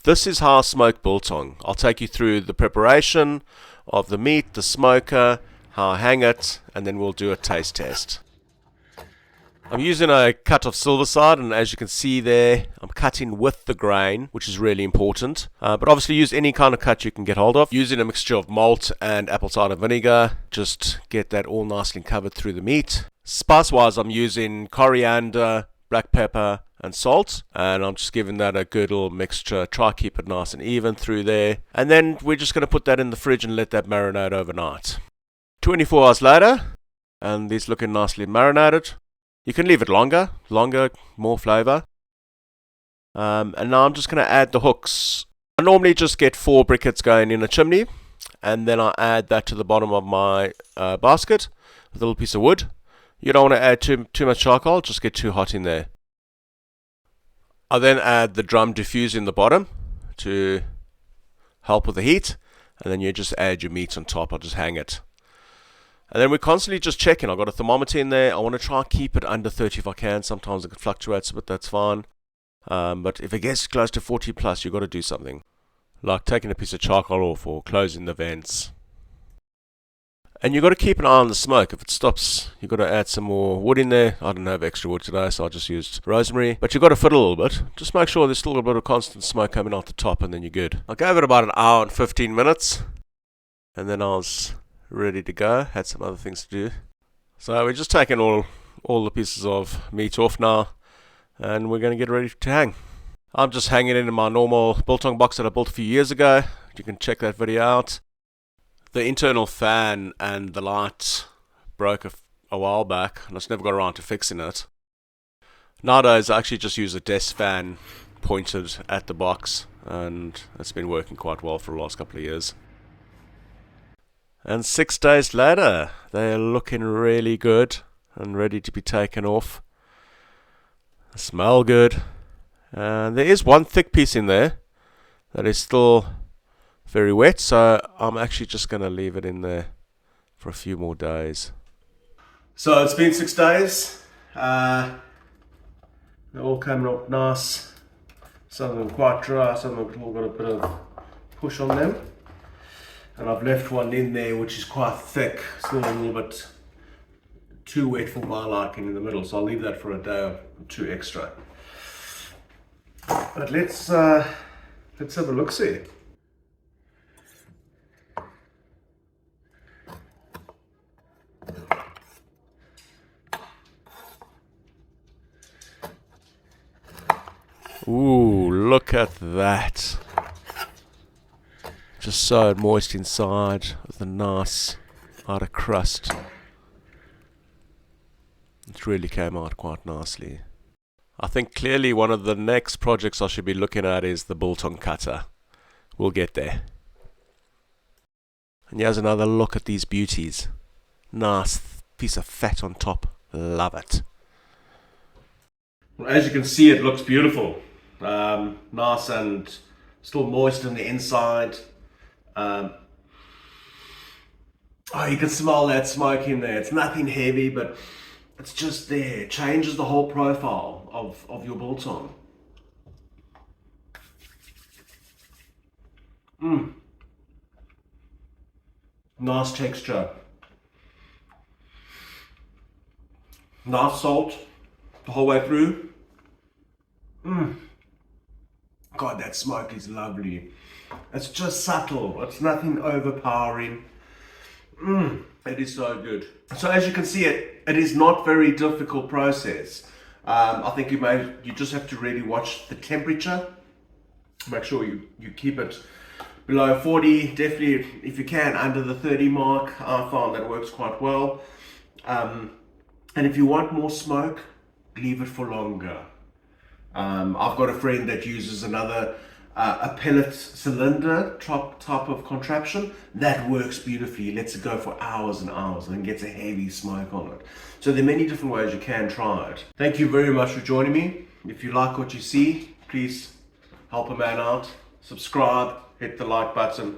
This is how I smoke biltong. I'll take you through the preparation of the meat, the smoker, how I hang it, and then we'll do a taste test. I'm using a cut of silverside, and as you can see there, I'm cutting with the grain, which is really important. But obviously use any kind of cut you can get hold of. Using a mixture of malt and apple cider vinegar, just get that all nicely covered through the meat. Spice-wise, I'm using coriander, black pepper, and salt, and I'm just giving that a good little mixture. Try keep it nice and even through there, and then we're just going to put that in the fridge and let that marinate overnight. 24 hours later, and these looking nicely marinated. You can leave it longer, more flavor. And now I'm just going to add the hooks. I normally just get 4 briquettes going in a chimney, and then I add that to the bottom of my basket with a little piece of wood. You don't want to add too much charcoal, just get too hot in there. I then add the drum diffuser in the bottom to help with the heat, and then you just add your meat on top. I'll just hang it. And then we're constantly just checking. I've got a thermometer in there. I want to try and keep it under 30 if I can. Sometimes it fluctuates, but that's fine. But if it gets close to 40 plus, you've got to do something. Like taking a piece of charcoal off or closing the vents. And you've got to keep an eye on the smoke. If it stops, you've got to add some more wood in there. I don't have extra wood today, so I just used rosemary. But you've got to fiddle a little bit. Just make sure there's still a little bit of constant smoke coming out the top, and then you're good. I gave it about an hour and 15 minutes. And then I was ready to go. Had some other things to do. So we're just taking all the pieces of meat off now, and we're going to get ready to hang. I'm just hanging it in my normal biltong box that I built a few years ago. You can check that video out. The internal fan and the light broke a while back, and I just never got around to fixing it. Nowadays I actually just use a desk fan pointed at the box, and it's been working quite well for the last couple of years. And 6 days later, they're looking really good and ready to be taken off. They smell good. And there is one thick piece in there that is still very wet, so I'm actually just going to leave it in there for a few more days. So it's been 6 days. They're all coming up nice. Some of them quite dry, some of them all got a bit of push on them. And I've left one in there which is quite thick, still a little bit too wet for my liking in the middle, so I'll leave that for a day or 2 extra. But let's have a look-see. Ooh, look at that. Just so moist inside with a nice outer crust. It really came out quite nicely. I think clearly one of the next projects I should be looking at is the biltong cutter. We'll get there. And here's another look at these beauties. Nice piece of fat on top. Love it. Well, as you can see, it looks beautiful. Nice and still moist on the inside. You can smell that smoke in there. It's nothing heavy, but it's just there. It changes the whole profile of your biltong. Nice texture. Nice salt the whole way through. God, that smoke is lovely. It's just subtle. It's nothing overpowering. It is so good. So as you can see, it is not very difficult process. I think you just have to really watch the temperature. Make sure you keep it below 40. Definitely, if you can, under the 30 mark. I found that works quite well. And if you want more smoke, leave it for longer. I've got a friend that uses a pellet cylinder type of contraption that works beautifully. Lets it go for hours and hours and gets a heavy smoke on it. So there are many different ways you can try it. Thank you very much for joining me. If you like what you see, please help a man out. Subscribe, hit the like button.